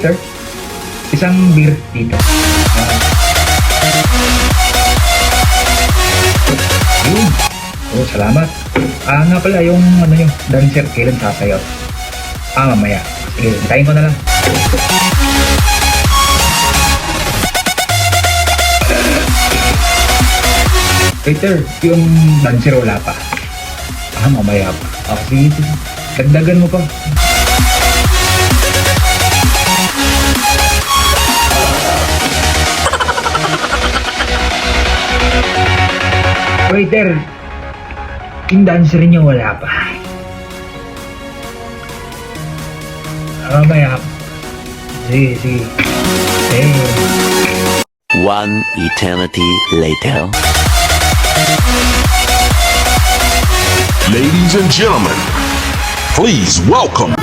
Waiter, isang beer dito. Yun. Oh, salamat. Nga pala, yung ano yung dancer, kailan sasayaw? Mamaya. Sige, hintayin ko na lang. Waiter, yung dancer wala pa. Mamaya pa. Sige, sige. Dagdagan mo pa. Waiter, yung dancer niyo wala pa. Mamaya. Sige, sige. One eternity later. Ladies and gentlemen, please welcome